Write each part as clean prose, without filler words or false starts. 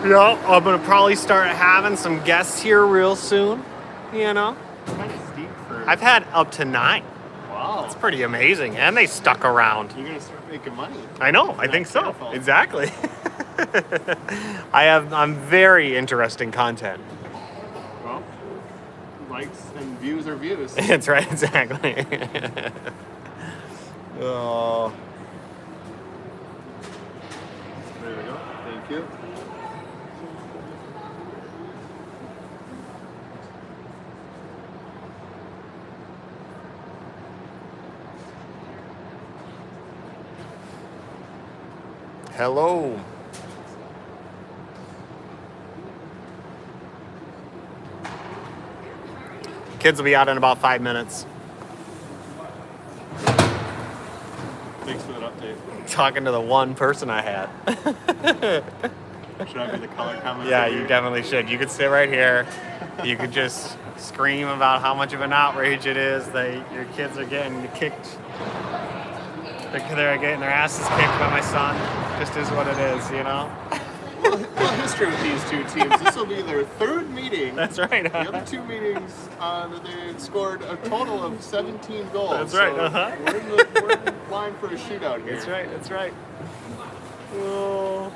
Yeah, I'm gonna probably start having some guests here real soon. You know, Kind of steep for. I've had up to 9. Wow. That's pretty amazing, and they stuck around. You're gonna start making money. I know. If I you're think not so. careful. Exactly. I'm very interesting content. Well, likes and views are views. That's right. Exactly. Oh. There we go. Thank you. Hello. Kids will be out in about 5 minutes. Thanks for that update. Talking to the one person I had. Should I be the color commentator? Yeah, you definitely should. You could sit right here. You could just scream about how much of an outrage it is that your kids are getting kicked. They're getting their asses kicked by my son. Just is what it is, you know? Well, history with these two teams. This will be their third meeting. That's right. The other two meetings, they scored a total of 17 goals. That's right, So uh-huh. we're in line for a shootout here. That's right, that's right. Oh.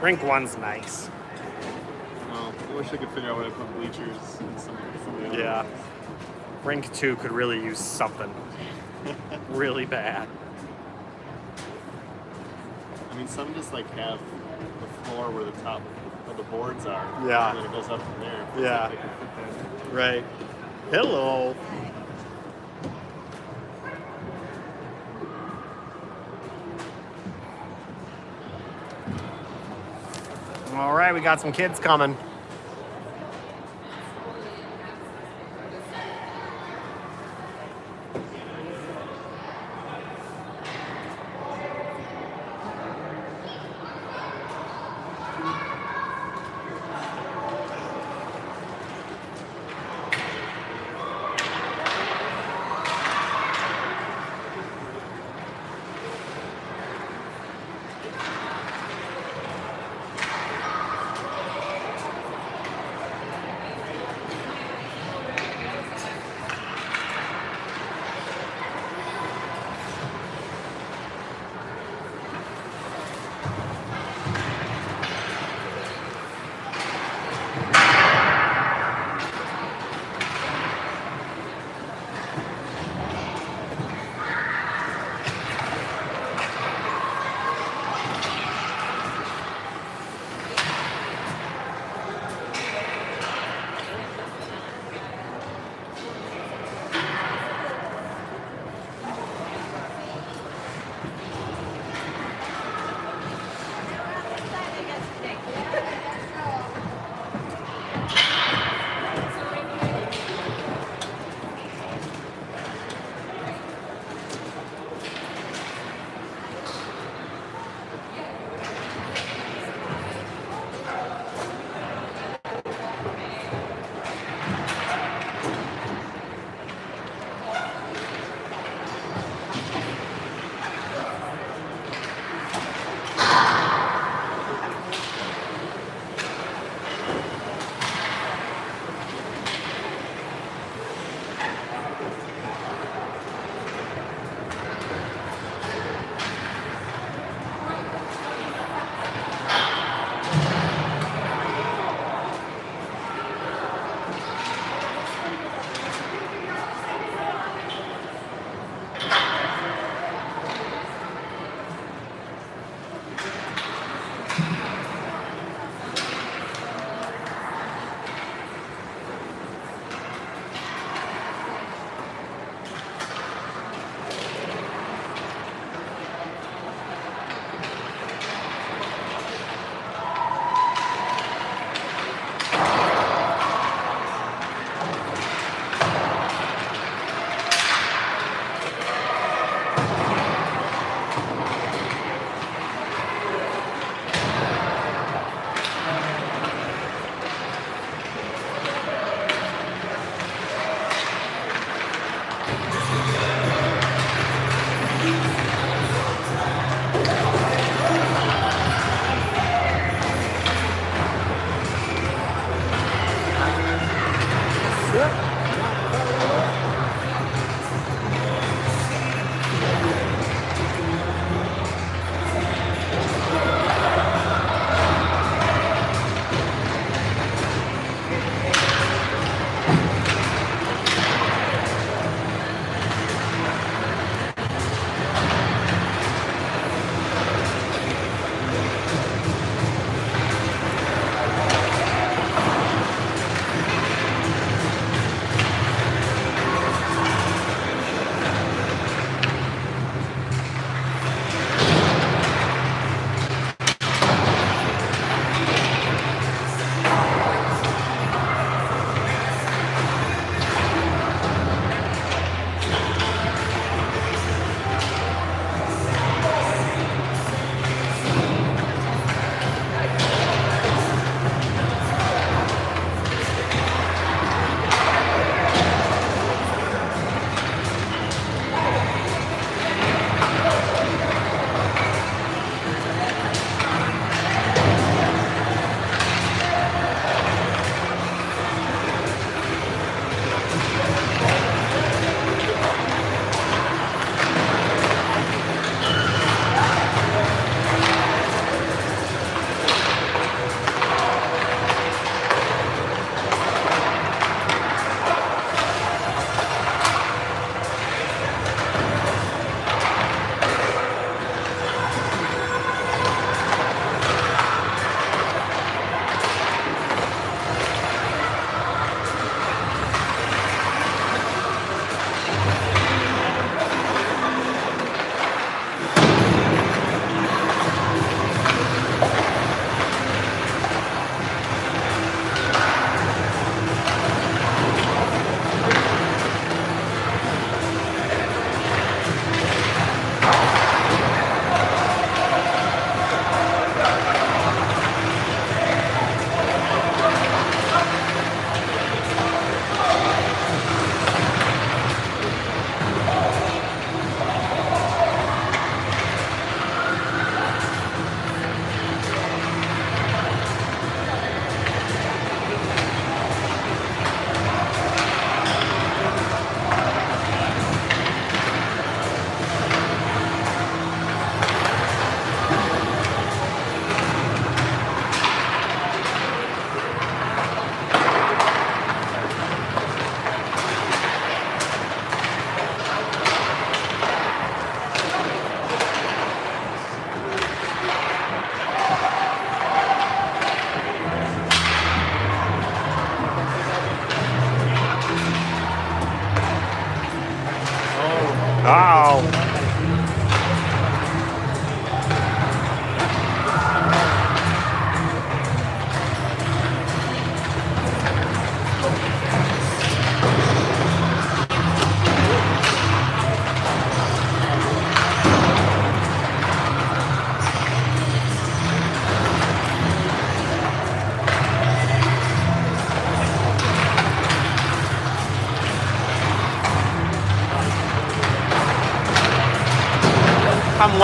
Rink 1's nice. Well, I wish I could figure out where to put bleachers in some of the other Yeah. ones. Rink 2 could really use something really bad. I mean, some just like have the floor where the top of the boards are. Yeah. And then it goes up from there. It's Yeah. like they can fit that. Right. Hello. All right, we got some kids coming.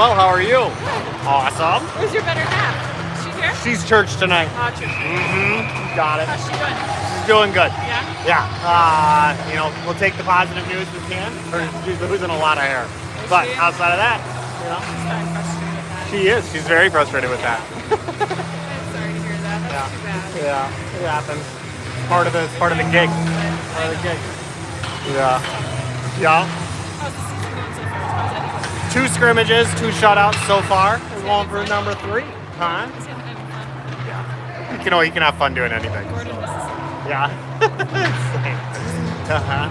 well. How are you? Awesome. Where's your better half? Is she here? She's church tonight. Church. Mm-hmm. Got it. How's she doing? She's doing good. Yeah? Yeah. We'll take the positive news we can. She's losing a lot of hair. But she? outside of that, She's probably frustrated with that. she is. She's very frustrated with that. I'm sorry to hear that. That's too bad. Yeah. It happens. Part of the gig. Part of the gig. Yeah. Yeah. How's the season going so far? How's that going? 2 scrimmages, 2 shutouts so far. We're going for number 3. Huh? It's gonna have fun. Yeah. You can have fun doing anything. Gordon, Mississippi. Yeah. Uh-huh. Uh-huh.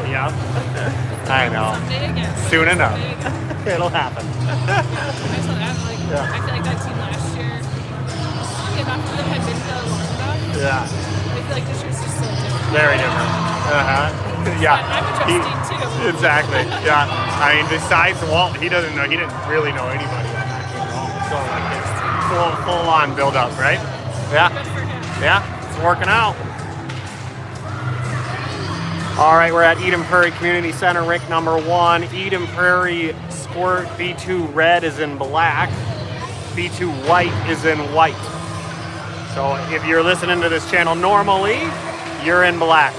Yeah. I know. Someday again. Soon enough. Someday again. It'll happen. I told Adam, like, Yeah. I feel like that team last year, enough of them had been to long enough. Yeah. I feel like this year's just so different. Very different. Uh-huh. Yeah. I'm adjusting too. Exactly. Yeah. I mean, besides Walt, he didn't really know anybody on that team at all. So like it's full on build up, right? Yeah. Good for him. Yeah. It's working out. All right, we're at Eden Prairie Community Center, rink number 1. Eden Prairie Squirt B2 red is in black. B2 white is in white. So if you're listening to this channel normally, you're in black.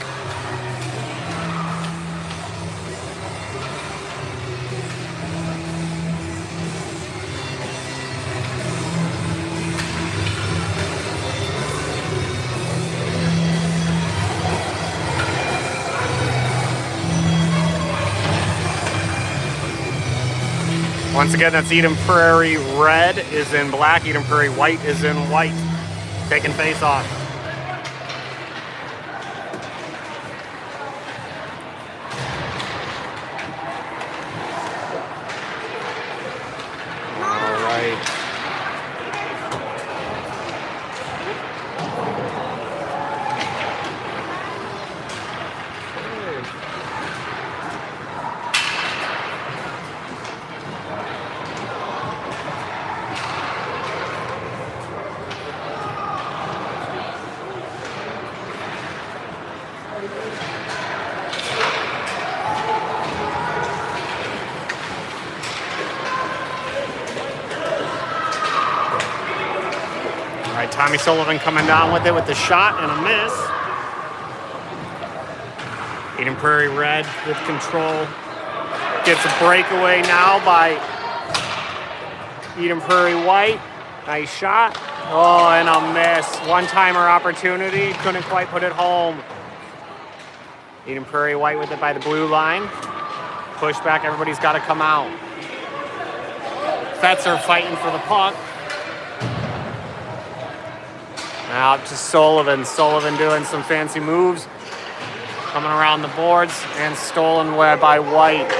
Once again, that's Eden Prairie red is in black. Eden Prairie white is in white. Taking face off. All right. All right, Tommy Sullivan coming down with it with the shot and a miss. Eden Prairie red with control. Gets a breakaway now by Eden Prairie white. Nice shot. Oh, and a miss. One-timer opportunity. Couldn't quite put it home. Eden Prairie white with it by the blue line. Push back. Everybody's got to come out. Fetzer fighting for the puck. Now up to Sullivan. Sullivan doing some fancy moves. Coming around the boards and stolen away by White.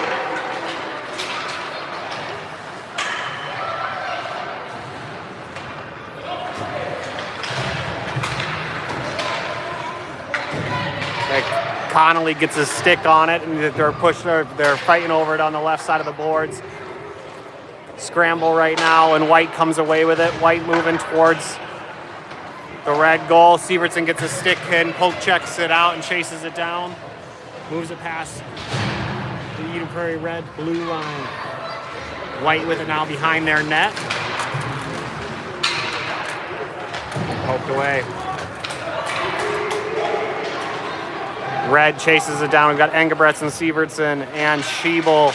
Connolly gets a stick on it, and they're fighting over it on the left side of the boards. Scramble right now, and White comes away with it. White moving towards the red goal. Sievertson gets a stick in, poke checks it out and chases it down. Moves it past the Eden Prairie red blue line. White with it now behind their net. Poked away. Red chases it down. We've got Engebretson, Sievertson, and Schiebel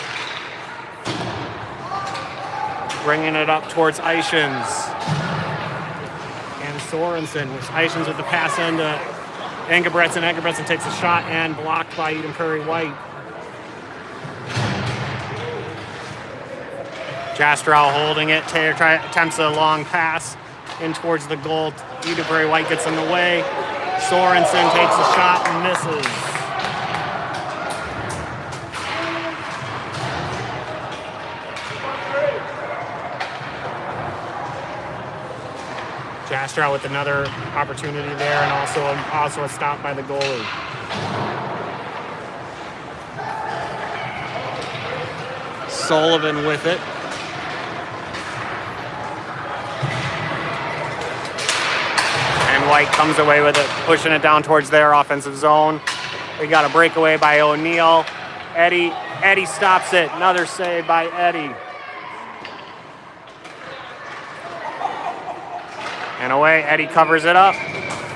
bringing it up towards Eichens. And Sorensen, with Eichens with the pass into Engebretson. Engebretson takes a shot and blocked by Eden Prairie White. Jastrow holding it. Taylor attempts a long pass in towards the goal. Eden Prairie White gets in the way. Sorensen takes a shot and misses. Jastrow with another opportunity there, and also a stop by the goalie. Sullivan with it. And White comes away with it, pushing it down towards their offensive zone. We got a breakaway by O'Neill. Eddie Eddie stops it. Another save by Eddie. And away, Eddie covers it up.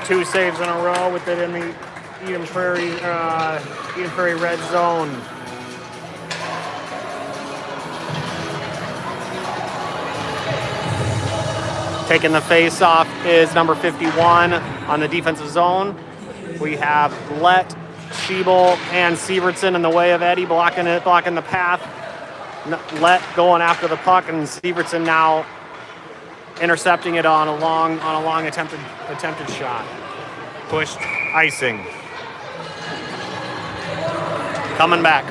2 saves in a row with it in the Eden Prairie red zone. Taking the face off is number 51 on the defensive zone. We have Lett, Schiebel, and Sievertson in the way of Eddie, blocking the path. Lett going after the puck, and Sievertson now intercepting it on a long attempted shot. Pushed, icing. Coming back.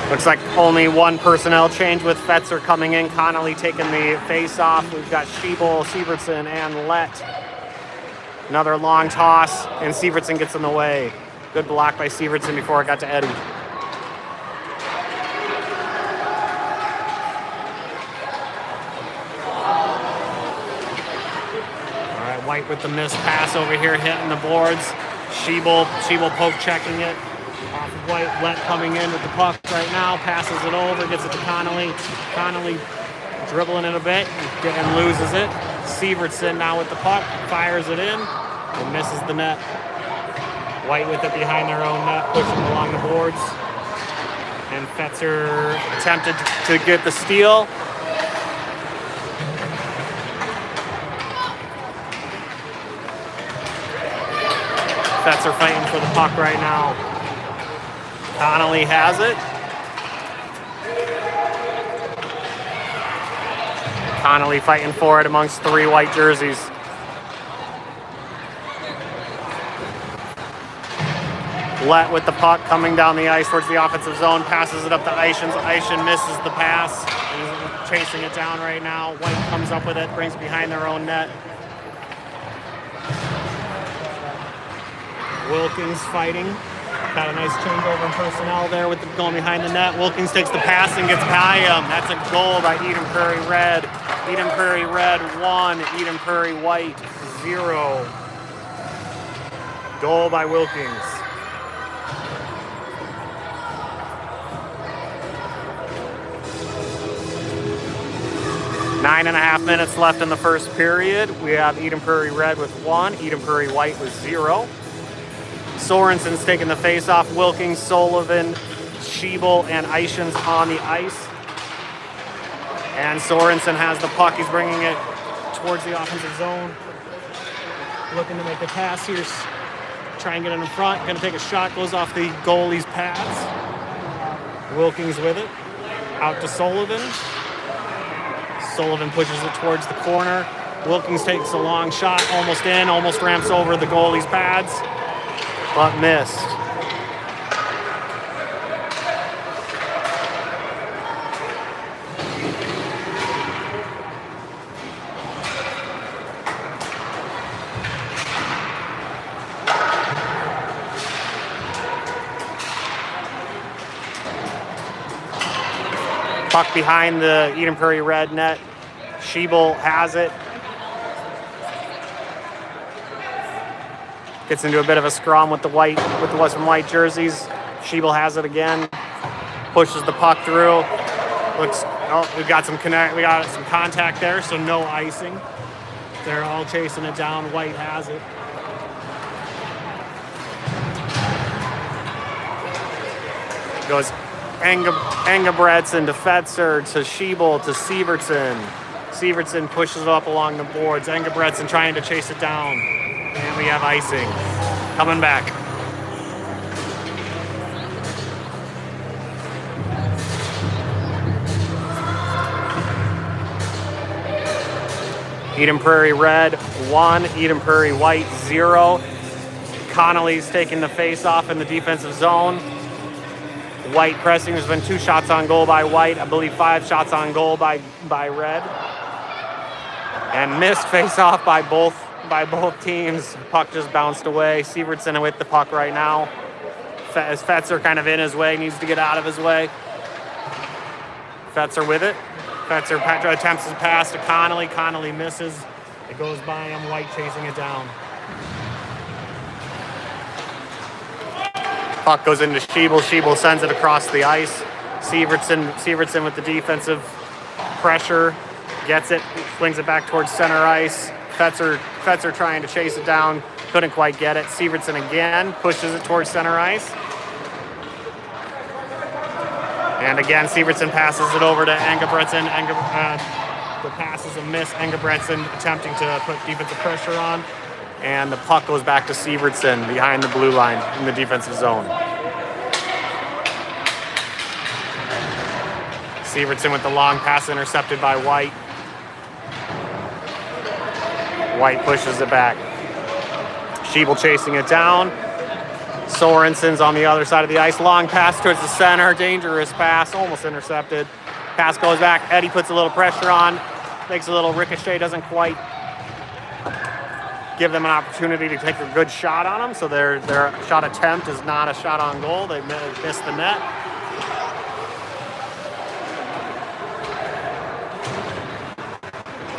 Looks like only one personnel change with Fetzer coming in. Connolly taking the face off. We've got Schiebel, Sievertson, and Lett. Another long toss, and Sievertson gets in the way. Good block by Sievertson before it got to Eddie. All right, White with the missed pass over here, hitting the boards. Schiebel poke checking it. Off of White, Lett coming in with the puck right now, passes it over, gets it to Connolly. Connolly dribbling it a bit and loses it. Sievertson now with the puck, fires it in and misses the net. White with it behind their own net, pushing along the boards. And Fetzer attempted to get the steal. Fetzer fighting for the puck right now. Connolly has it. Connolly fighting for it amongst 3 white jerseys. Lett with the puck coming down the ice towards the offensive zone, passes it up to Eischen. Eischen misses the pass. He's chasing it down right now. White comes up with it, brings behind their own net. Wilkins fighting. Got a nice changeover in personnel there with them going behind the net. Wilkins takes the pass and gets by him. That's a goal by Eden Prairie Red. Eden Prairie Red 1, Eden Prairie White 0. Goal by Wilkins. Nine and a half minutes left in the first period. We have Eden Prairie Red with 1, Eden Prairie White with 0. Sorensen's taking the face off. Wilkins, Sullivan, Schiebel, and Eischen's on the ice. And Sorensen has the puck. He's bringing it towards the offensive zone. Looking to make the pass here. Try and get it in front. Going to take a shot. Goes off the goalie's pads. Wilkins with it. Out to Sullivan. Sullivan pushes it towards the corner. Wilkins takes a long shot. Almost in. Almost ramps over the goalie's pads. But missed. Puck behind the Eden Prairie Red net. Schiebel has it. Gets into a bit of a scrum with the Western White jerseys. Schiebel has it again. Pushes the puck through. We got some contact there, so no icing. They're all chasing it down. White has it. Goes Engebretson to Fetzer to Schiebel to Sievertson. Sievertson pushes it up along the boards. Engebretson trying to chase it down. And we have icing. Coming back. Eden Prairie Red 1, Eden Prairie White 0. Connolly's taking the face off in the defensive zone. White pressing. There's been 2 shots on goal by White. I believe 5 shots on goal by Red. And missed face off by both teams. Puck just bounced away. Sievertson with the puck right now. As Fetzer kind of in his way, needs to get out of his way. Fetzer with it. Fetzer attempts to pass to Connolly. Connolly misses. It goes by him. White chasing it down. Puck goes into Schiebel. Schiebel sends it across the ice. Sievertson with the defensive pressure. Gets it. Flings it back towards center ice. Fetzer trying to chase it down. Couldn't quite get it. Sievertson again pushes it towards center ice. And again, Sievertson passes it over to Engebretson. The pass is a miss. Engebretson attempting to put defensive pressure on. And the puck goes back to Sievertson behind the blue line in the defensive zone. Sievertson with the long pass intercepted by White. White pushes it back. Schiebel chasing it down. Sorensen's on the other side of the ice. Long pass towards the center. Dangerous pass. Almost intercepted. Pass goes back. Eddie puts a little pressure on. Makes a little ricochet. Doesn't quite give them an opportunity to take a good shot on them. So their shot attempt is not a shot on goal. They missed the net.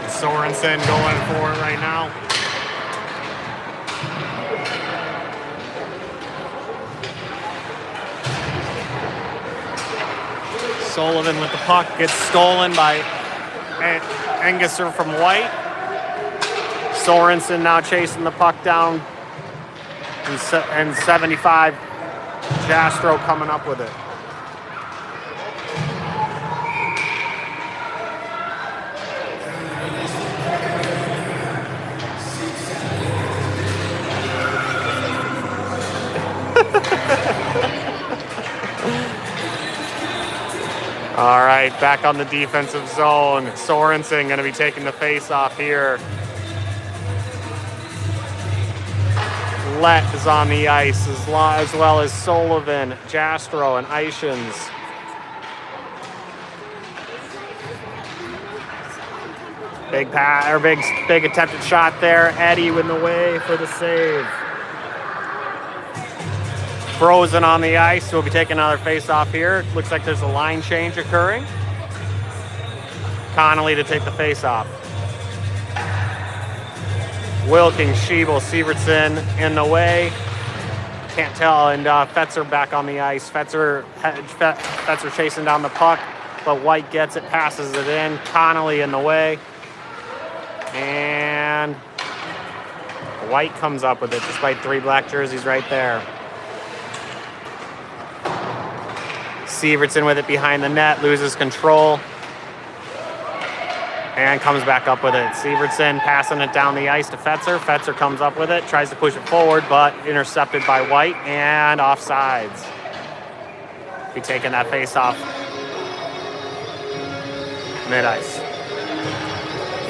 Sorensen going for it right now. Sullivan with the puck gets stolen by Engesser from White. Sorensen now chasing the puck down. And 75, Jastrow coming up with it. All right, back on the defensive zone. Sorensen going to be taking the face-off here. Lett is on the ice as well as Sullivan, Jastrow, and Ishins. Big attempted shot there. Eddie in the way for the save. Frozen on the ice. We'll be taking another face-off here. Looks like there's a line change occurring. Connolly to take the face-off. Wilkins, Schiebel, Sievertson in the way. Can't tell. And Fetzer back on the ice. Fetzer chasing down the puck, but White gets it, passes it in. Connolly in the way. And White comes up with it despite 3 black jerseys right there. Sievertson with it behind the net, loses control, and comes back up with it. Sievertson passing it down the ice to Fetzer. Fetzer comes up with it, tries to push it forward, but intercepted by White and offsides. Be taking that face off mid-ice.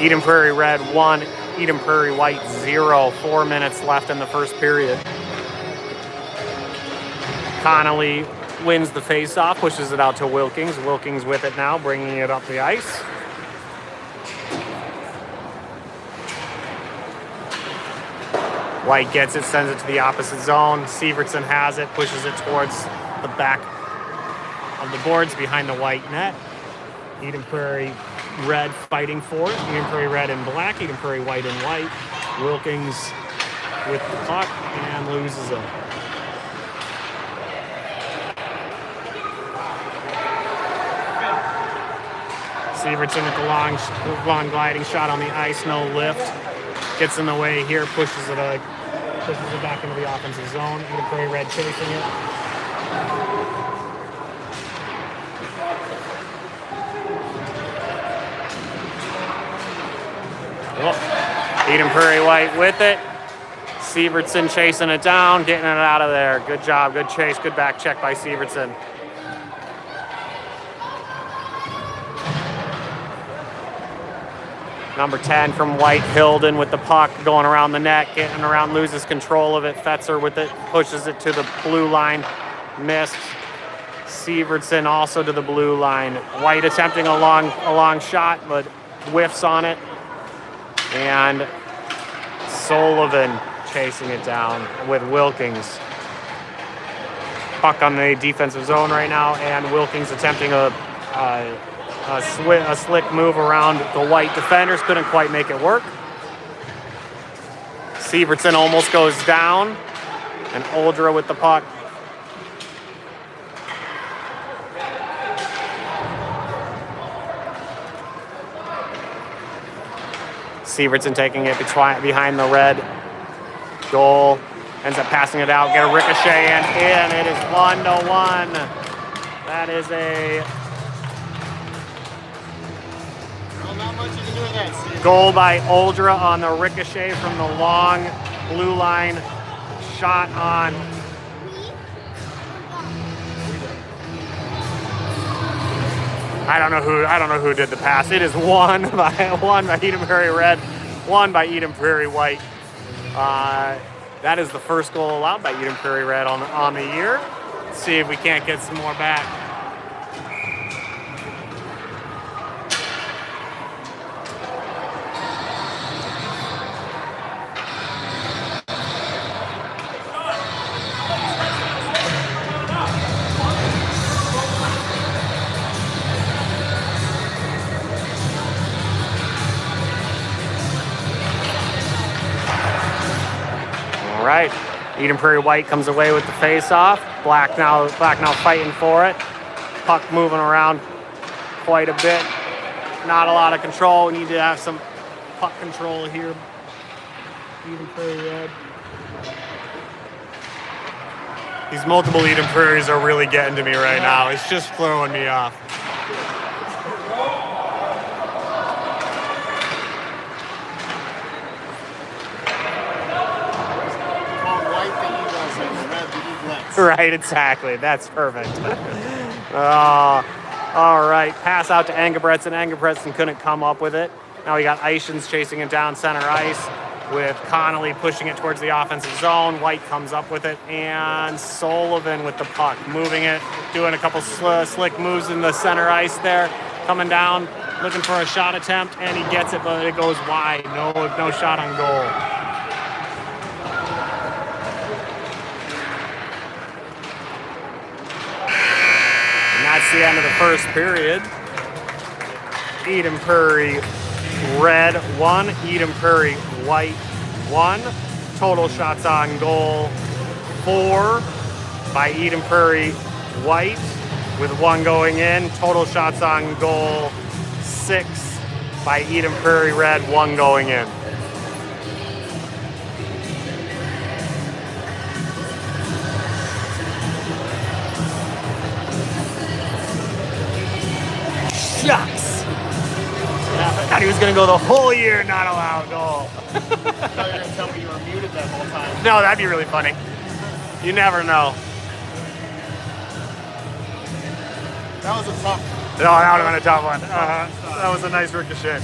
Eden Prairie Red 1, Eden Prairie White 0. 4 minutes left in the first period. Connolly wins the face-off, pushes it out to Wilkins. Wilkins with it now, bringing it up the ice. White gets it, sends it to the opposite zone. Sievertson has it, pushes it towards the back of the boards behind the White net. Eden Prairie Red fighting for it. Eden Prairie Red and black, Eden Prairie White and white. Wilkins with the puck and loses it. Sievertson with the long gliding shot on the ice, no lift. Gets in the way here, pushes it back into the offensive zone. Eden Prairie Red chasing it. Oh, Eden Prairie White with it. Sievertson chasing it down, getting it out of there. Good job, good chase, good back check by Sievertson. Number 10 from White, Hilden with the puck, going around the net, getting around, loses control of it. Fetzer with it, pushes it to the blue line, missed. Sievertson also to the blue line. White attempting a long shot, but whiffs on it. And Sullivan chasing it down with Wilkins. Puck on the defensive zone right now, and Wilkins attempting a A slick move around the White defenders. Couldn't quite make it work. Sievertson almost goes down. And Oldra with the puck. Sievertson taking it behind the red goal. Ends up passing it out. Get a ricochet and in. It is 1-1. That is a Not much you can do with that, Steve. goal by Oldra on the ricochet from the long blue line shot on. I don't know who did the pass. It is won by Eden Prairie Red, won by Eden Prairie White. That is the first goal allowed by Eden Prairie Red on the year. Let's see if we can't get some more back. All right, Eden Prairie White comes away with the face-off. Black now fighting for it. Puck moving around quite a bit. Not a lot of control. We need to have some puck control here. Eden Prairie Red. These multiple Eden Prairies are really getting to me right now. It's just throwing me off. Right, exactly. That's perfect. All right, pass out to Engebretson. Engebretson couldn't come up with it. Now we got Ishins chasing it down center ice with Connolly pushing it towards the offensive zone. White comes up with it, and Sullivan with the puck, moving it, doing a couple slick moves in the center ice there, coming down, looking for a shot attempt, and he gets it, but it goes wide. No shot on goal. That's the end of the first period. Eden Prairie Red 1, Eden Prairie White 1. Total shots on goal 4 by Eden Prairie White with 1 going in. Total shots on goal 6 by Eden Prairie Red, 1 going in. Shucks! I thought he was going to go the whole year not allow a goal. I thought you were going to tell me you were muted that whole time. No, that'd be really funny. You never know. That was a tough. No, that would have been a tough one. That was a nice ricochet.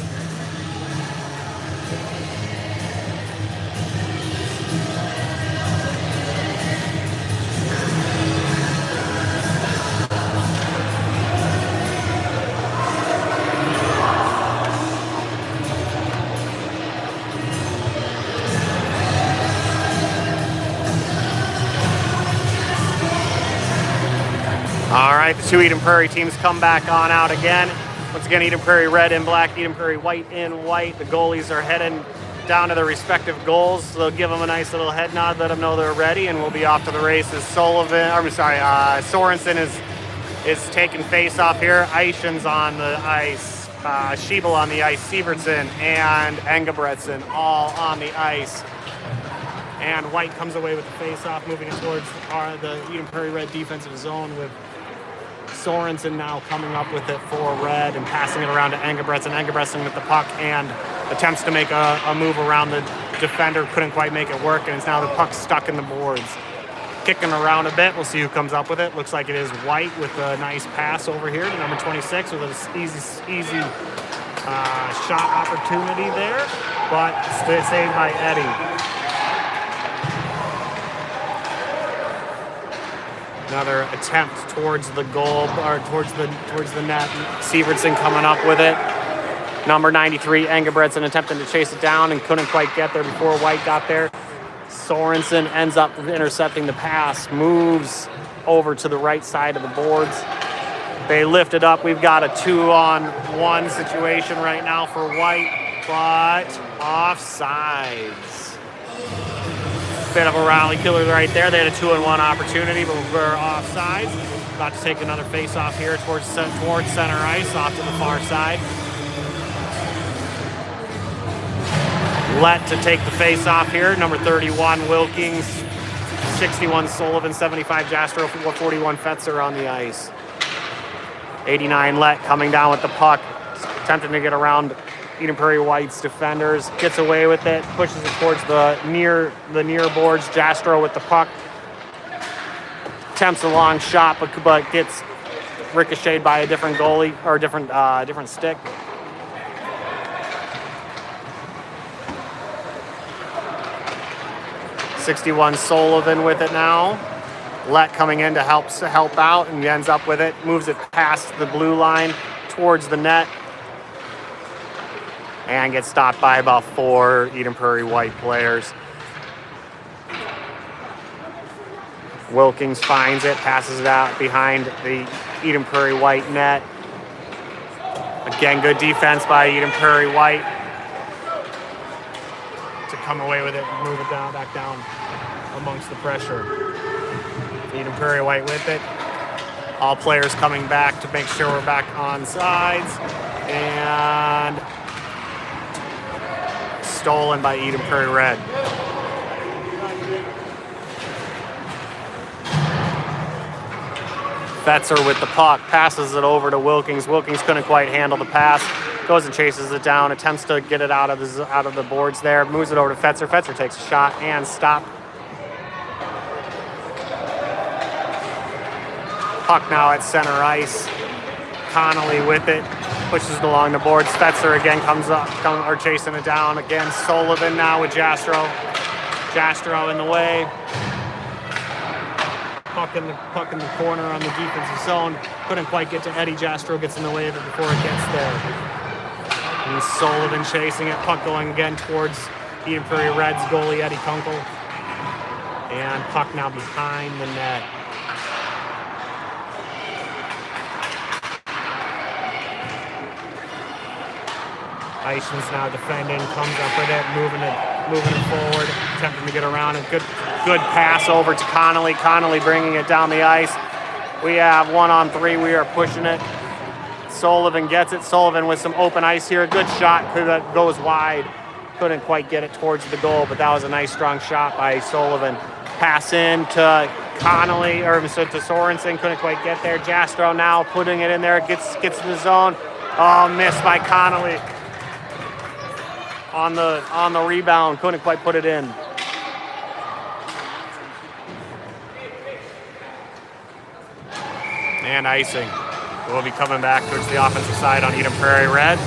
All right, the two Eden Prairie teams come back on out again. Once again, Eden Prairie Red in black, Eden Prairie White in white. The goalies are heading down to their respective goals. So they'll give them a nice little head nod, let them know they're ready, and we'll be off to the races. Sorensen is taking face off here. Ishins on the ice, Schiebel on the ice, Sievertson and Engebretson all on the ice. And White comes away with the face-off, moving it towards the Eden Prairie Red defensive zone with Sorensen now coming up with it for Red and passing it around to Engebretson. Engebretson with the puck and attempts to make a move around the defender. Couldn't quite make it work, and it's now the puck stuck in the boards. Kicking around a bit. We'll see who comes up with it. Looks like it is White with a nice pass over here to number 26 with an easy shot opportunity there, but saved by Eddie. Another attempt towards the goal, or towards the net. Sievertson coming up with it. Number 93, Engebretson attempting to chase it down and couldn't quite get there before White got there. Sorensen ends up intercepting the pass, moves over to the right side of the boards, They lift it up. We've got a 2-on-1 situation right now for White, but offsides. Bit of a rally killer right there. They had a 2-on-1 opportunity, but we're offsides. About to take another face off here towards center ice, off to the far side. Let to take the face off here. Number 31, Wilkins. 61, Sullivan. 75, Jastro. 41, Fetzer on the ice. 89, Let coming down with the puck. Attempting to get around Eden Prairie White's defenders. Gets away with it. Pushes it towards the near boards. Jastro with the puck. Attempts a long shot, but gets ricocheted by a different goalie or different stick. '61 Sullivan with it now. Let coming in to help out and ends up with it. Moves it past the blue line towards the net and gets stopped by about 4 Eden Prairie White players. Wilkins finds it, passes it out behind the Eden Prairie White net. Again, good defense by Eden Prairie White to come away with it and move it back down amongst the pressure. Eden Prairie White with it. All players coming back to make sure we're back on sides. And stolen by Eden Prairie Red. Fetzer with the puck, passes it over to Wilkins. Wilkins couldn't quite handle the pass. Goes and chases it down, attempts to get it out of the boards there. Moves it over to Fetzer. Fetzer takes a shot and stopped. Puck now at center ice. Connolly with it, pushes it along the boards. Fetzer again comes chasing it down. Again, Sullivan now with Jastro. Jastro in the way. Puck in the corner on the defensive zone. Couldn't quite get to Eddie. Jastro gets in the way of it before it gets there. And Sullivan chasing it. Puck going again towards Eden Prairie Reds goalie Eddie Kunkel. And puck now behind the net. Eisman's now defending, comes up with it, moving it forward, attempting to get around it. Good pass over to Connolly. Connolly bringing it down the ice. We have 1-on-3. We are pushing it. Sullivan gets it. Sullivan with some open ice here. Good shot. Goes wide. Couldn't quite get it towards the goal, but that was a nice strong shot by Sullivan. Pass in to Connolly, or to Sorensen. Couldn't quite get there. Jastro now putting it in there. Gets in the zone. Oh, missed by Connolly. On the rebound, couldn't quite put it in. And icing. We'll be coming back towards the offensive side on Eden Prairie Red.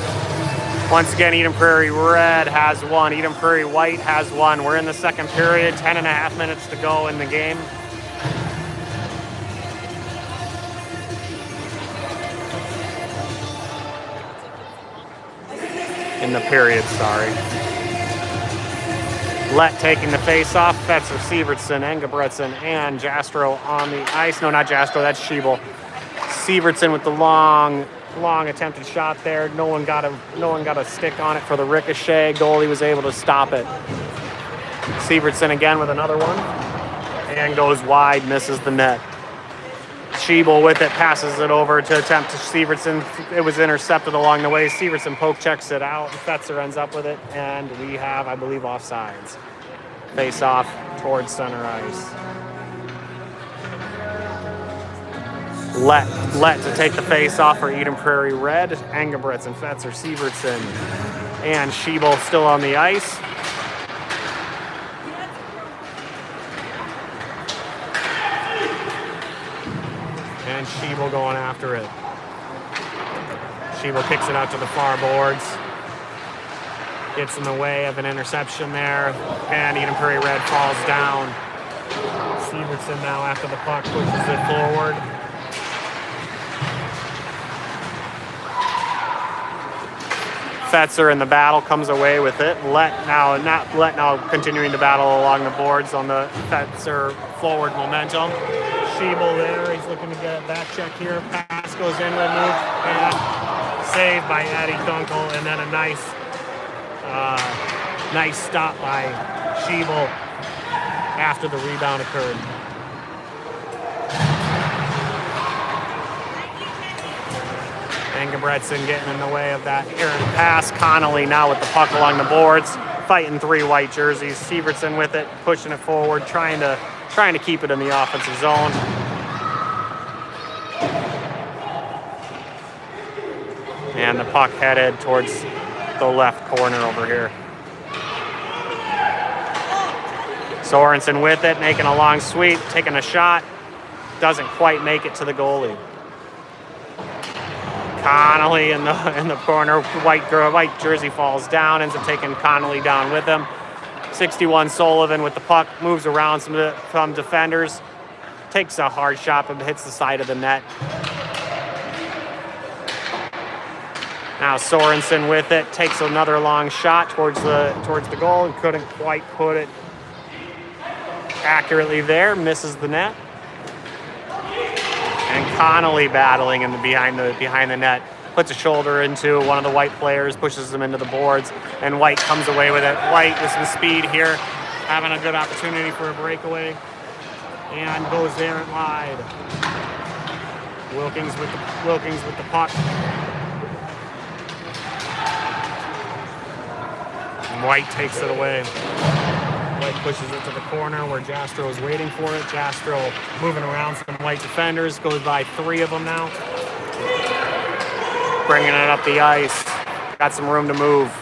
Once again, Eden Prairie Red has one. Eden Prairie White has one. We're in the second period, 10.5 minutes to go in the game. In the period, sorry. Let taking the face off. Fetzer, Sievertson, Engebretson, and Jastro on the ice. No, not Jastro, that's Schiebel. Sievertson with the long attempted shot there. No one got a stick on it for the ricochet. Goalie was able to stop it. Sievertson again with another one. And goes wide, misses the net. Schiebel with it, passes it over to attempt to Sievertson. It was intercepted along the way. Sievertson poke checks it out. Fetzer ends up with it, and we have, I believe, offsides. Face off towards center ice. Let to take the face off for Eden Prairie Red. Engebretson, Fetzer, Sievertson, and Schiebel still on the ice. And Schiebel going after it. Schiebel kicks it out to the far boards. Gets in the way of an interception there. And Eden Prairie Red falls down. Sievertson now after the puck pushes it forward. Fetzer in the battle comes away with it. Let now continuing to battle along the boards on the Fetzer forward momentum. Schiebel there, he's looking to get a back check here. Pass goes inward move and saved by Eddie Kunkel, and then a nice stop by Schiebel after the rebound occurred. Engebretson getting in the way of that errant pass. Connolly now with the puck along the boards, fighting 3 white jerseys. Sievertson with it, pushing it forward, trying to keep it in the offensive zone. And the puck headed towards the left corner over here. Sorensen with it, making a long sweep, taking a shot. Doesn't quite make it to the goalie. Connolly in the corner. White jersey falls down, ends up taking Connolly down with him. 61 Sullivan with the puck, moves around some defenders, takes a hard shot but hits the side of the net. Now Sorensen with it, takes another long shot towards the goal and couldn't quite put it accurately there, misses the net. And Connolly battling in behind the net, puts a shoulder into one of the White players, pushes them into the boards, and White comes away with it. White with some speed here, having a good opportunity for a breakaway, and goes there wide. Wilkins with the puck. And White takes it away. White pushes it to the corner where Jastrow is waiting for it. Jastrow moving around some White defenders, goes by 3 of them now. Bringing it up the ice. Got some room to move.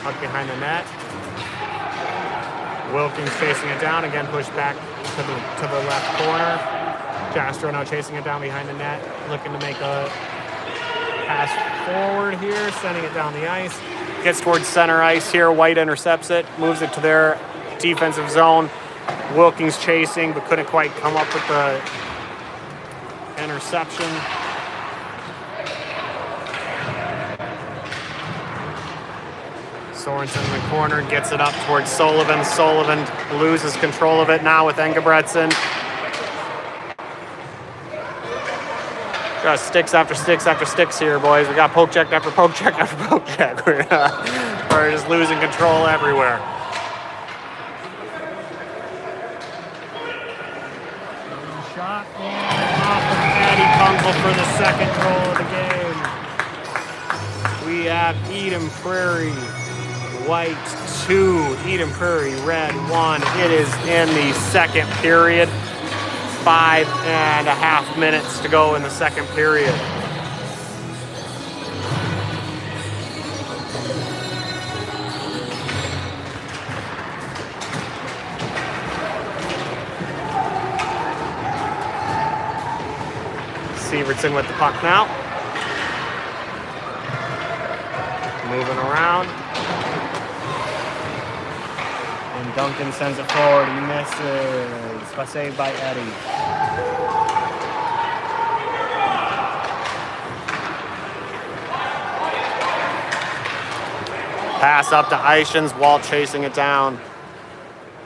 Puck behind the net. Wilkins chasing it down, again pushed back to the left corner. Jastrow now chasing it down behind the net, looking to make a pass forward here, sending it down the ice. Gets towards center ice here. White intercepts it, moves it to their defensive zone. Wilkins chasing, but couldn't quite come up with the interception. Sorensen in the corner, gets it up towards Sullivan. Sullivan loses control of it now with Engebretson. Just sticks after sticks after sticks here, boys. We got poke check after poke check after poke check. We're just losing control everywhere. Shot off of Eddie Kunkel for the second goal of the game. We have Eden Prairie White 2, Eden Prairie Red 1. It is in the second period. 5.5 minutes to go in the second period. Sievertson with the puck now. Moving around. And Duncan sends it forward. He misses. But saved by Eddie. Pass up to Eichens. Walt chasing it down.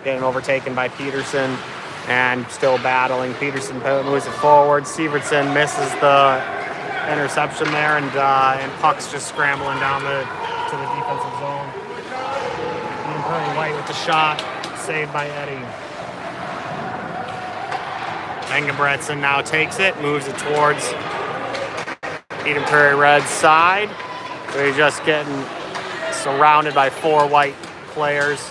Getting overtaken by Peterson. And still battling. Peterson moves it forward. Sievertson misses the interception there. And puck's just scrambling down to the defensive zone. Prairie White with the shot, saved by Eddie. Engebretson now takes it, moves it towards Eden Prairie Red's side. They're just getting surrounded by 4 White players.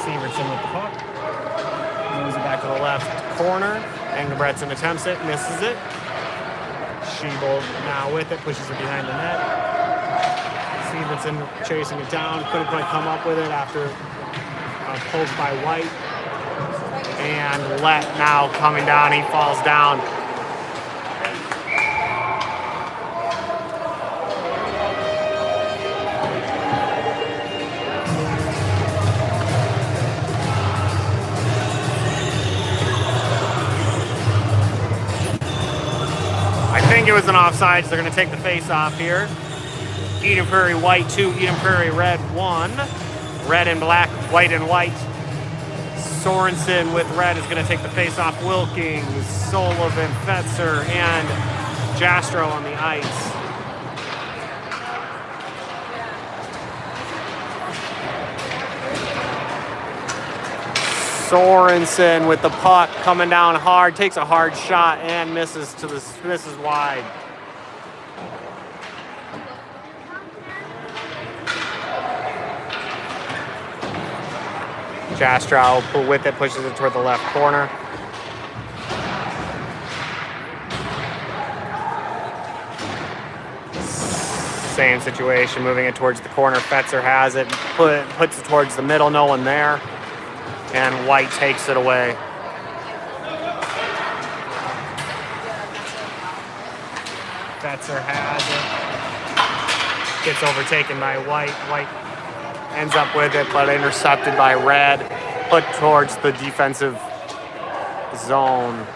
Sievertson with the puck. Moves it corner. Engelbretson attempts it, misses it. Schiebel now with it, pushes it behind the net. Stevenson chasing it down, couldn't quite come up with it after a poke by White. And Lett now coming down, he falls down. I think it was an offside, so they're going to take the face off here. Eden Prairie White 2, Eden Prairie Red 1. Red and black, white and white. Sorensen with red is going to take the face off. Wilkins, Sullivan, Fetzer, and Jastro on the ice. Sorensen with the puck coming down hard, takes a hard shot and misses wide. Jastrow with it, pushes it toward the left corner. Same situation, moving it towards the corner. Fetzer has it, puts it towards the middle, no one there. And White takes it away. Fetzer has it. Gets overtaken by White. White ends up with it, but intercepted by Red. Put towards the defensive zone.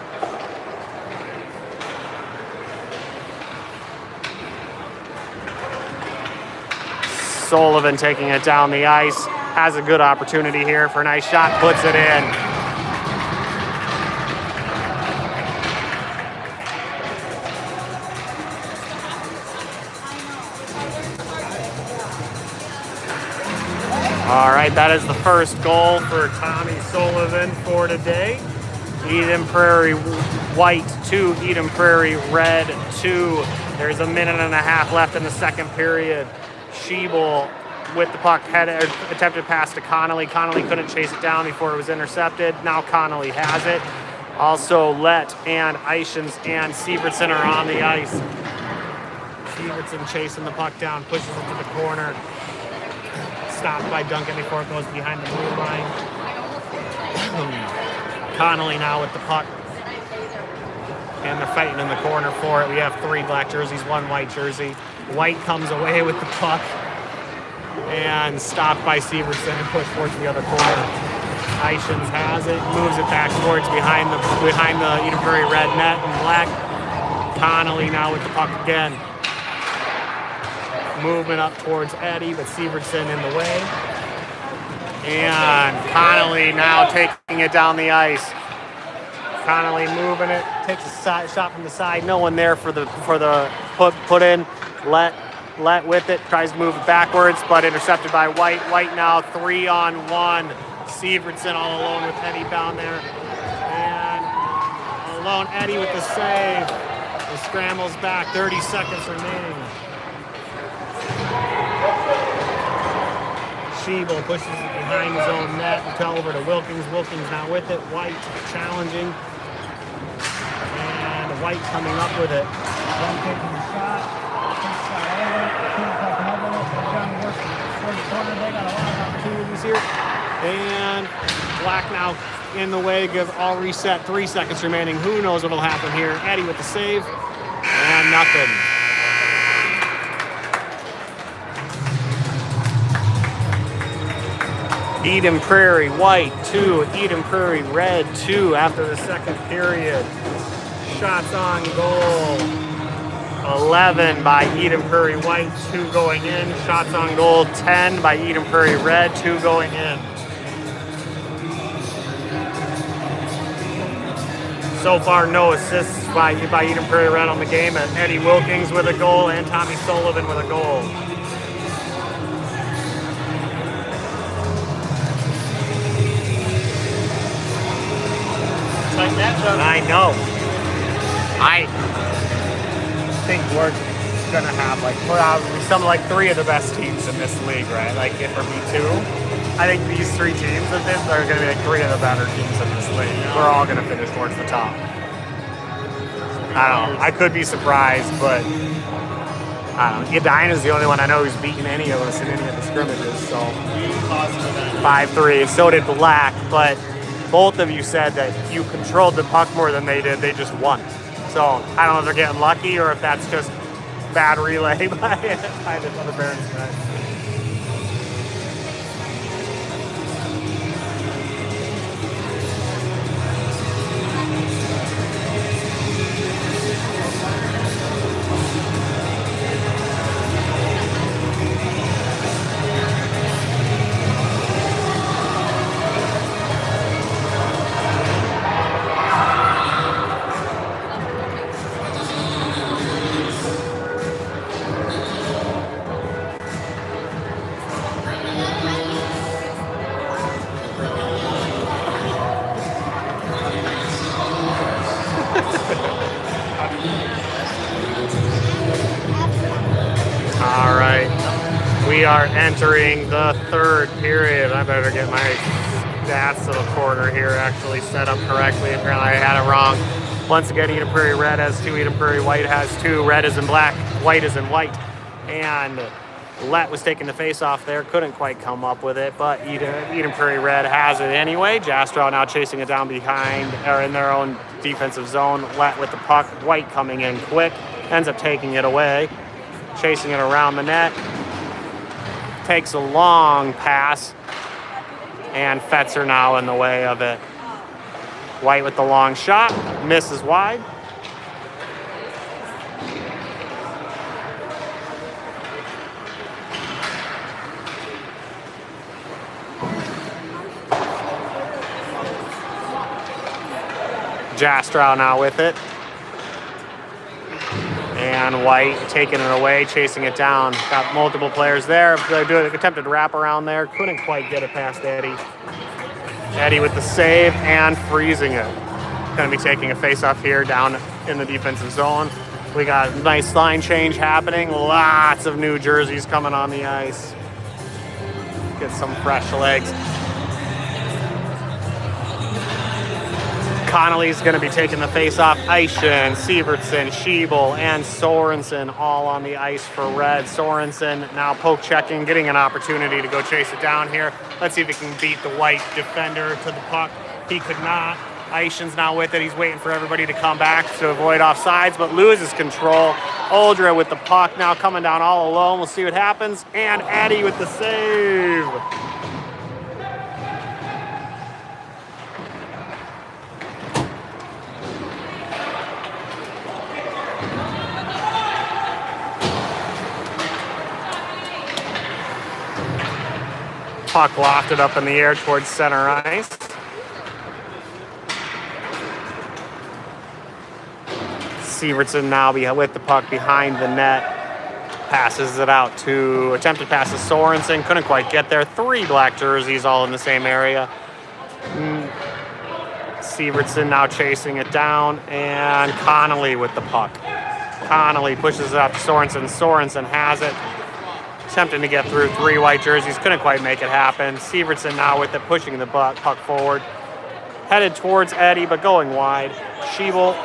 Sullivan taking it down the ice. Has a good opportunity here for a nice shot. Puts it in. All right, that is the first goal for Tommy Sullivan for today. Eden Prairie White 2, Eden Prairie Red 2. There's a minute and a half left in the second period. Schiebel with the puck, had attempted pass to Connolly. Connolly couldn't chase it down before it was intercepted. Now Connolly has it. Also, Lett and Eichens and Sievertson are on the ice. Sievertson chasing the puck down, pushes it to the corner. Stopped by Duncan before it goes behind the blue line. Connolly now with the puck. And they're fighting in the corner for it. We have 3 black jerseys, 1 white jersey. White comes away with the puck. And stopped by Sievertson and pushed towards the other corner. Eichens has it, moves it back towards behind the Eden Prairie red net and black. Connolly now with the puck again. Movement up towards Eddie, but Sievertson in the way. And Connolly now taking it down the ice. Connolly moving it, takes a shot from the side. No one there for the put in. Lett with it, tries to move it backwards, but intercepted by White. White now 3-on-1. Sievertson all alone with Eddie down there. And alone Eddie with the save. He scrambles back, 30 seconds remaining. Schiebel pushes it behind his own net and over to Wilkins. Wilkins now with it. White challenging. And White coming up with it. One taking the shot. They got a lot of opportunities here. And Black now in the way, give all reset, 3 seconds remaining. Who knows what'll happen here. Eddie with the save. And nothing. Eden Prairie White 2, Eden Prairie Red 2 after the second period. Shots on goal. 11 by Eden Prairie White, 2 going in. Shots on goal, 10 by Eden Prairie Red, 2 going in. So far, no assists by Eden Prairie Red on the game, and Eddie Wilkins with a goal and Tommy Sullivan with a goal. Tight matchup. I know. I think we're gonna have probably some 3 of the best teams in this league, right? Like, if or me 2. I think these three teams of this are going to be like three of the better teams in this league. We're all going to finish towards the top. I don't know. I could be surprised, but I don't know. Edina's the only one I know who's beaten any of us in any of the scrimmages. So 5-3. So did Black, but both of you said that you controlled the puck more than they did. They just won. So I don't know if they're getting lucky or if that's just bad relay by the other Barons guys. All right, we are entering the third period. I better get my stats to the corner here actually set up correctly. Apparently I had it wrong. Once again, Eden Prairie Red has 2, Eden Prairie White has 2. Red is in black, white is in white. And Let was taking the face off there, couldn't quite come up with it, but Eden Prairie Red has it anyway. Jastrow now chasing it down behind, or in their own defensive zone. Let with the puck, White coming in quick, ends up taking it away. Chasing it around the net, takes a long pass, and Fetzer now in the way of it. White with the long shot, misses wide. Jastrow now with it. And White taking it away, chasing it down. Got multiple players there. They do an attempted wrap around there. Couldn't quite get it past Eddie. Eddie with the save and freezing it. Going to be taking a face-off here down in the defensive zone. We got a nice line change happening. Lots of new jerseys coming on the ice. Get some fresh legs. Connolly's going to be taking the face-off. Eischen, Sievertson, Schiebel, and Sorensen all on the ice for Red. Sorensen now poke checking, getting an opportunity to go chase it down here. Let's see if he can beat the White defender to the puck. He could not. Eichen's now with it. He's waiting for everybody to come back to avoid offsides, but loses control. Oldra with the puck now coming down all alone. We'll see what happens. And Eddie with the save. Puck lofted up in the air towards center ice. Sievertson now with the puck behind the net. Passes it out to attempted pass to Sorensen. Couldn't quite get there. 3 black jerseys all in the same area. Sievertson now chasing it down. And Connolly with the puck. Connolly pushes it up to Sorensen. Sorensen has it. Attempting to get through 3 white jerseys, couldn't quite make it happen. Sievertson now with it, pushing the puck forward. Headed towards Eddie, but going wide. Schiebel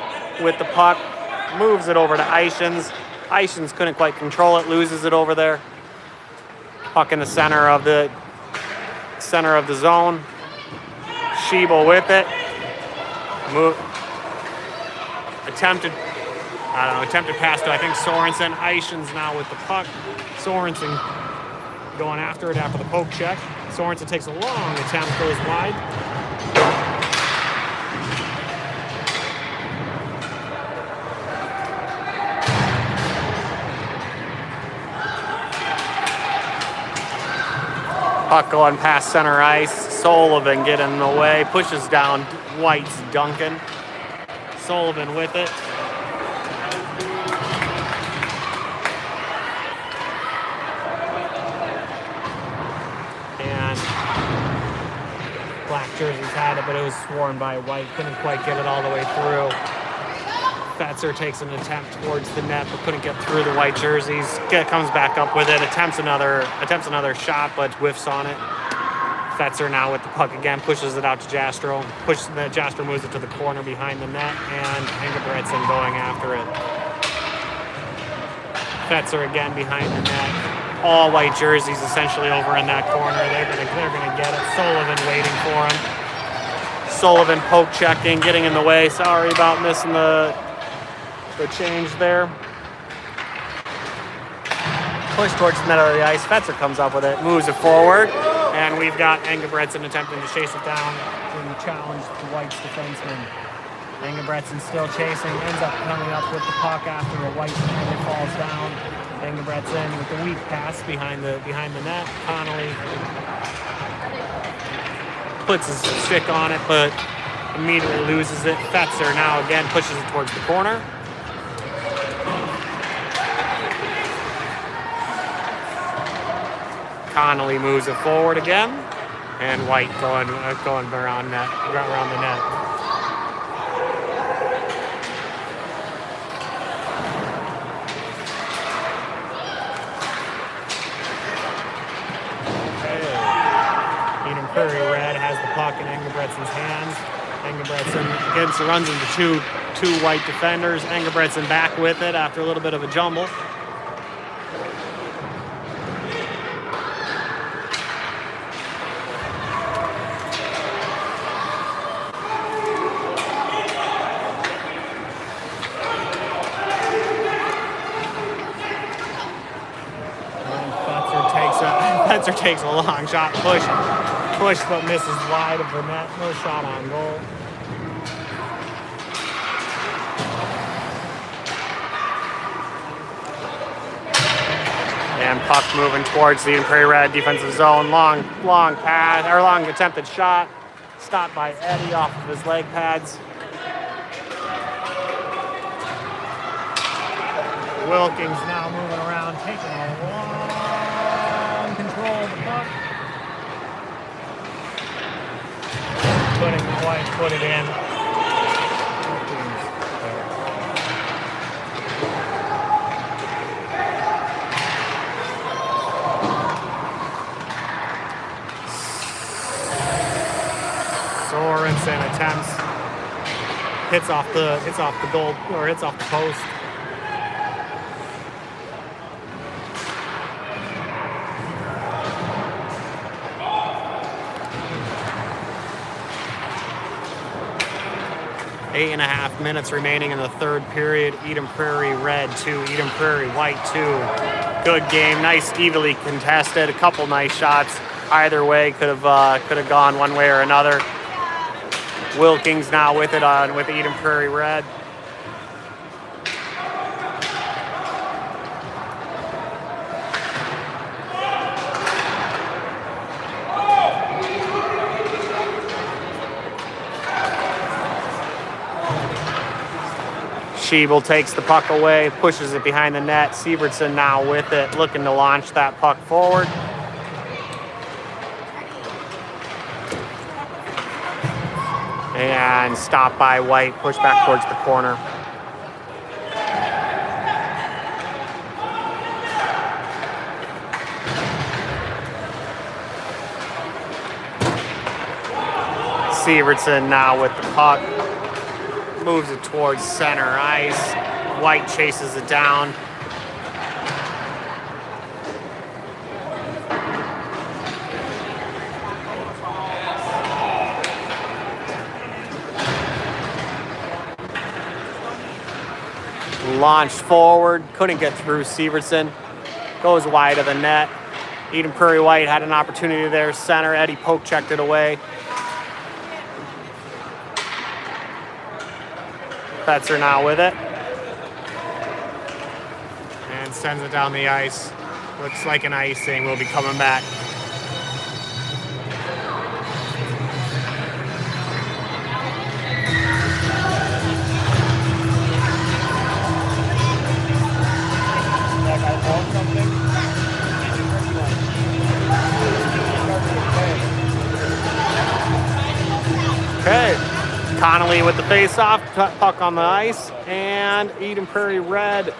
with the puck, moves it over to Eichens. Eichens couldn't quite control it, loses it over there. Puck in the center of the zone. Schiebel with it. Attempted pass to, I think, Sorensen. Eichens now with the puck. Sorensen going after it after the poke check. Sorensen takes a long attempt, goes wide. Puck going past center ice. Sullivan getting in the way, pushes down White's Duncan. Sullivan with it. Black jerseys had it, but it was sworn by White. Couldn't quite get it all the way through. Fetzer takes an attempt towards the net, but couldn't get through the white jerseys. Comes back up with it. Attempts another shot, but whiffs on it. Fetzer now with the puck again, pushes it out to Jastro. Jastro moves it to the corner behind the net, and Engebretson going after it. Fetzer again behind the net. All white jerseys essentially over in that corner. They're gonna get it. Sullivan waiting for him. Sullivan poke checking, getting in the way. Sorry about missing the change there. Push towards the middle of the ice. Fetzer comes up with it, moves it forward, and we've got Engebretson attempting to chase it down to challenge the White's defenseman. Engebretson still chasing, ends up coming up with the puck after a White defender falls down. Engebretson with the weak pass behind the net. Connolly puts his stick on it, but immediately loses it. Fetzer now again pushes it towards the corner. Connolly moves it forward again, and White going around the net. Eden Prairie Red has the puck in Engebretson's hands. Engebretson runs into two White defenders. Engebretson back with it after a little bit of a jumble. Fetzer takes a long shot, push, but misses wide of the net. No shot on goal. And puck moving towards the Eden Prairie Red defensive zone. Long pass, or long attempted shot. Stopped by Eddie off of his leg pads. Wilkins now moving around, taking a long control of the puck. Putting the White, put it in. Sorensen attempts, hits off the goal, or hits off the post. Eight and a half minutes remaining in the third period. Eden Prairie Red 2, Eden Prairie White 2. Good game, nice, evenly contested. A couple nice shots. Either way could have gone one way or another. Wilkins now with it on with Eden Prairie Red. Schiebel takes the puck away, pushes it behind the net. Sievertson now with it, looking to launch that puck forward. And stopped by White, pushed back towards the corner. Sievertson now with the puck. Moves it towards center ice. White chases it down. Launched forward, couldn't get through Sievertson. Goes wide of the net. Eden Prairie White had an opportunity there. Center, Eddie poke checked it away. Fetzer now with it. And sends it down the ice. Looks like an icing. Will be coming back. Okay. Connolly with the face-off, puck on the ice, and Eden Prairie Red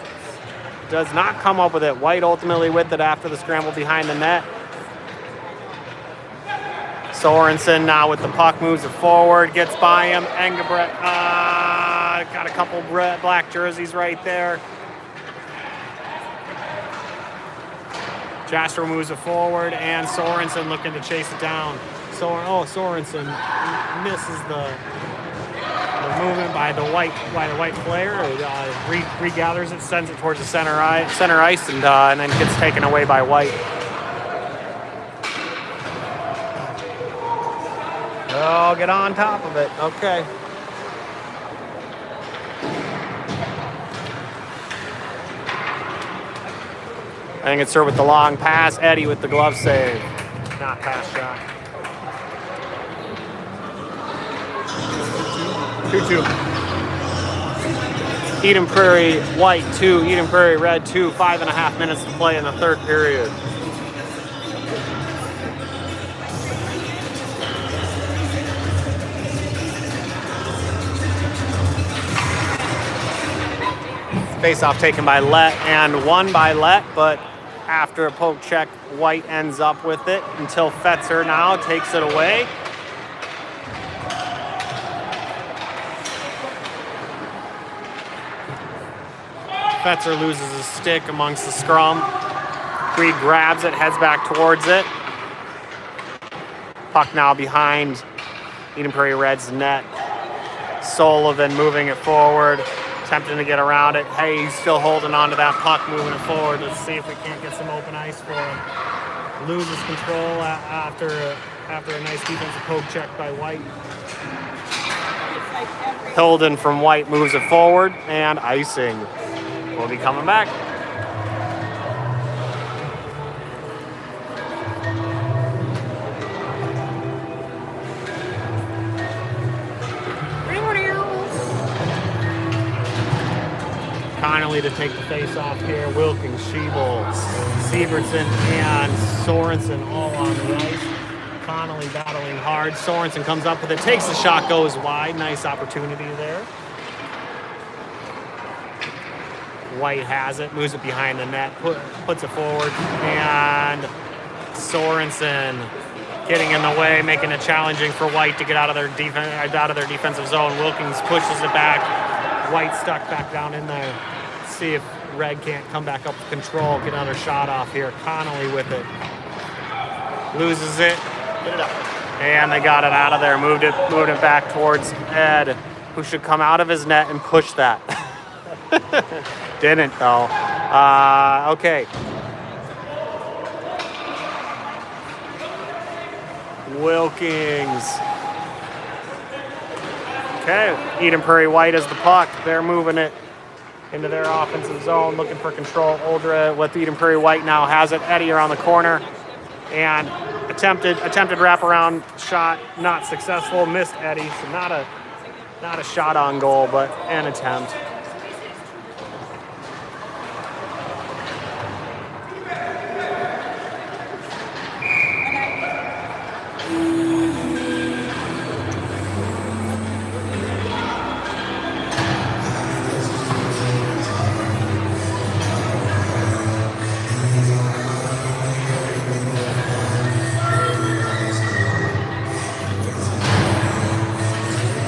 does not come up with it. White ultimately with it after the scramble behind the net. Sorensen now with the puck, moves it forward, gets by him. Engelbrecht got a couple black jerseys right there. Jastrow moves it forward, and Sorensen looking to chase it down. Sorensen misses the movement by the white player. Regathers it, sends it towards the center ice, and then gets taken away by White. Oh, get on top of it. Okay. I think it's her with the long pass. Eddie with the glove save. Not pass shot. 2-2. Eden Prairie White 2, Eden Prairie Red 2. 5.5 minutes to play in the third period. Face-off taken by Lett and won by Lett, but after a poke check, White ends up with it until Fetzer now takes it away. Fetzer loses his stick amongst the scrum. Creed grabs it, heads back towards it. Puck now behind Eden Prairie Red's net. Sullivan moving it forward, attempting to get around it. Hey, he's still holding on to that puck, moving it forward. Let's see if we can't get some open ice for him. Loses control after a nice defensive poke check by White. Hilden from White moves it forward, and icing. We'll be coming back. Connolly to take the face off here. Wilkins, Schiebel, Sievertson, and Sorensen all on the ice. Connolly battling hard. Sorensen comes up with it, takes the shot, goes wide. Nice opportunity there. White has it, moves it behind the net, puts it forward, and Sorensen getting in the way, making it challenging for White to get out of their defensive zone. Wilkins pushes it back. White stuck back down in there. See if Red can't come back up with control, get another shot off here. Connolly with it. Loses it. Get it up. And they got it out of there. Moved it back towards Ed, who should come out of his net and push that. Didn't though. Okay. Wilkins. Okay, Eden Prairie White is the puck. They're moving it into their offensive zone, looking for control. Oldra with Eden Prairie White now has it. Eddie around the corner, and attempted wraparound shot, not successful. Missed Eddie, so not a shot on goal, but an attempt.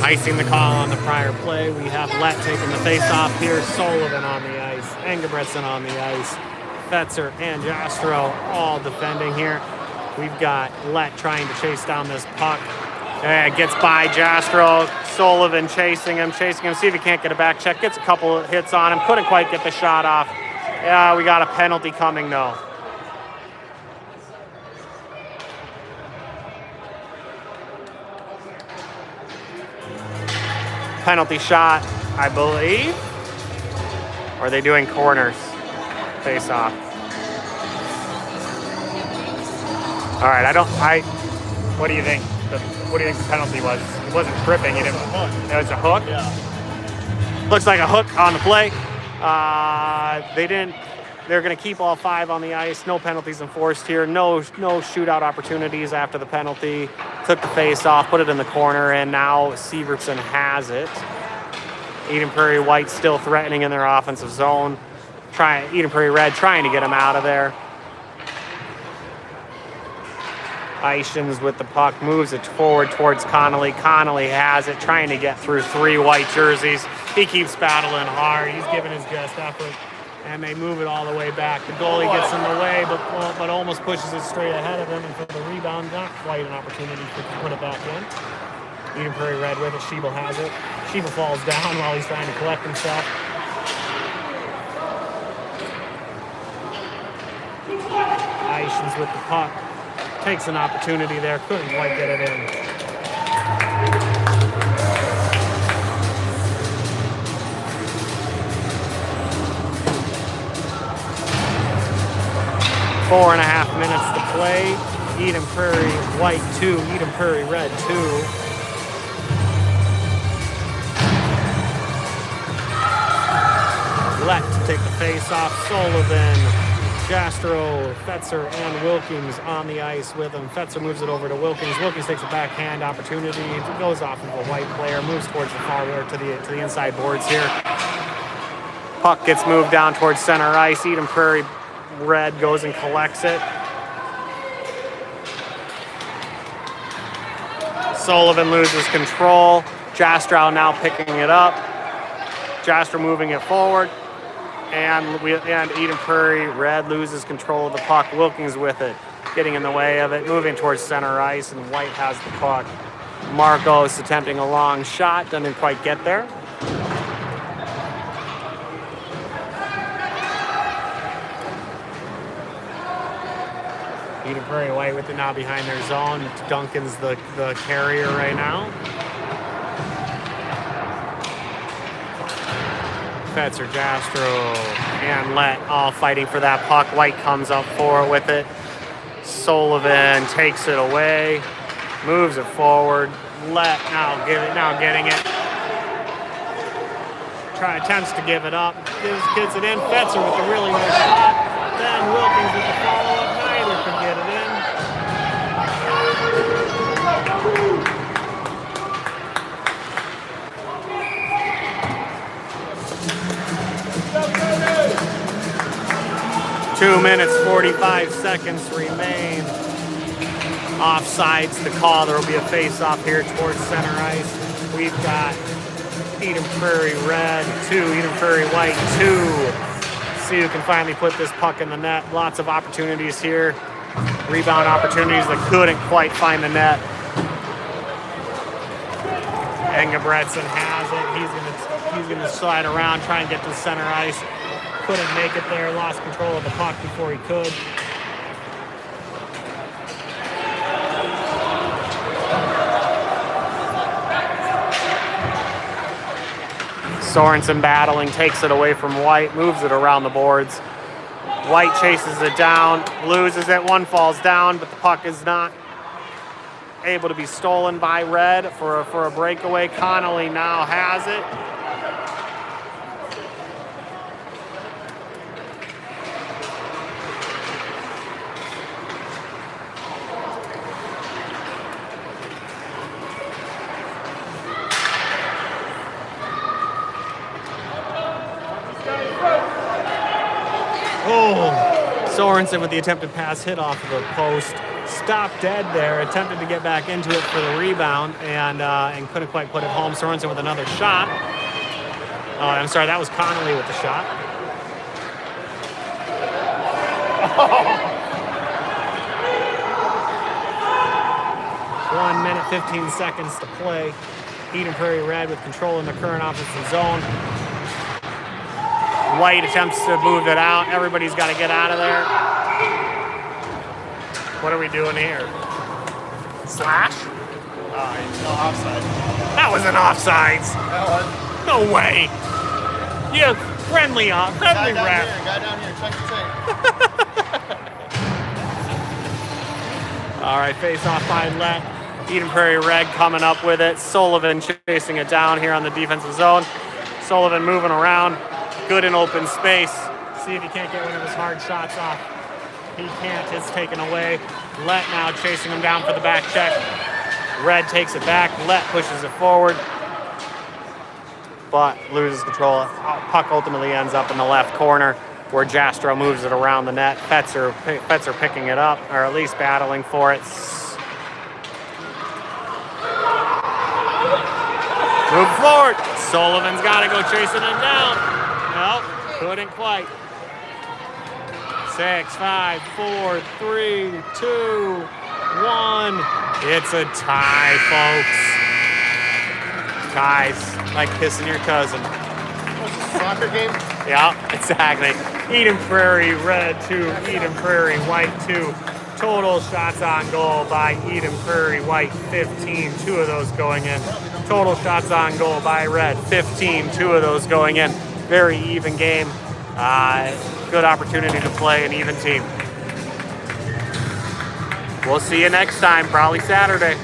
Icing the call on the prior play. We have Lett taking the face-off here. Sullivan on the ice. Engebretson on the ice. Fetzer and Jastrow all defending here. We've got Lett trying to chase down this puck. Gets by Jastrow. Sullivan chasing him. See if he can't get a back check. Gets a couple of hits on him. Couldn't quite get the shot off. Yeah, we got a penalty coming though. Penalty shot, I believe. Or are they doing corners? Face off. All right, what do you think? What do you think the penalty was? It wasn't tripping. It was a hook? Yeah. Looks like a hook on the play. They're going to keep all 5 on the ice. No penalties enforced here. No shootout opportunities after the penalty. Took the face off, put it in the corner, and now Sievertson has it. Eden Prairie White still threatening in their offensive zone. Eden Prairie Red trying to get him out of there. Ishins with the puck, moves it forward towards Connolly. Connolly has it, trying to get through 3 white jerseys. He keeps battling hard. He's giving his best effort, and they move it all the way back. The goalie gets in the way, but almost pushes it straight ahead of him, and for the rebound, not quite an opportunity to put it back in. Eden Prairie Red with it. Sheeble has it. Sheeble falls down while he's trying to collect himself. Ishins with the puck. Takes an opportunity there. Couldn't quite get it in. Four and a half minutes to play. Eden Prairie White 2, Eden Prairie Red 2. Let to take the face off. Sullivan, Jastro, Fetzer, and Wilkins on the ice with him. Fetzer moves it over to Wilkins. Wilkins takes a backhand opportunity. It goes off of a white player, moves towards the far to the inside boards here. Puck gets moved down towards center ice. Eden Prairie Red goes and collects it. Sullivan loses control. Jastrow now picking it up. Jastrow moving it forward. And Eden Prairie Red loses control of the puck. Wilkins with it, getting in the way of it, moving towards center ice, and White has the puck. Marcos attempting a long shot, doesn't quite get there. Eden Prairie White with it now behind their zone. Duncan's the carrier right now. Fetzer, Jastro, and Let all fighting for that puck. White comes up for it with it. Sullivan takes it away, moves it forward. Let now getting it. Attempts to give it up. Gets it in. Fetzer with the really nice shot. Then Wilkins with the follow-up. Neither could get it in. 2 minutes, 45 seconds remain. Offsides the call. There will be a face-off here towards center ice. We've got Eden Prairie Red 2, Eden Prairie White 2. See who can finally put this puck in the net. Lots of opportunities here. Rebound opportunities that couldn't quite find the net. Engebretson has it. He's gonna slide around, try and get to center ice. Couldn't make it there. Lost control of the puck before he could. Sorensen battling, takes it away from White, moves it around the boards. White chases it down, loses it. One falls down, but the puck is not able to be stolen by Red for a breakaway. Connolly now has it. Sorensen with the attempted pass hit off of the post. Stopped dead there, attempted to get back into it for the rebound and couldn't quite put it home. Sorensen with another shot. I'm sorry, that was Connolly with the shot. 1 minute, 15 seconds to play. Eden Prairie Red with control in the current offensive zone. White attempts to move it out. Everybody's got to get out of there. What are we doing here? Slash? No offside. That was an offsides. That was. No way. You friendly ref. Guy down here, check the tape. All right, face off by Let. Eden Prairie Red coming up with it. Sullivan chasing it down here on the defensive zone. Sullivan moving around. Good in open space. See if he can't get one of his hard shots off. He can't. It's taken away. Let now chasing him down for the back check. Red takes it back. Let pushes it forward, but loses control. Puck ultimately ends up in the left corner where Jastro moves it around the net. Fetzer picking it up, or at least battling for it. Move forward. Sullivan's got to go chasing him down. Nope, couldn't quite. 6, 5, 4, 3, 2, 1. It's a tie, folks. Ties, like kissing your cousin. What's this, a soccer game? Yeah, exactly. Eden Prairie red 2, Eden Prairie white 2. Total shots on goal by Eden Prairie white 15, 2 of those going in. Total shots on goal by red 15, 2 of those going in. Very even game. Good opportunity to play an even team. We'll see you next time, probably Saturday.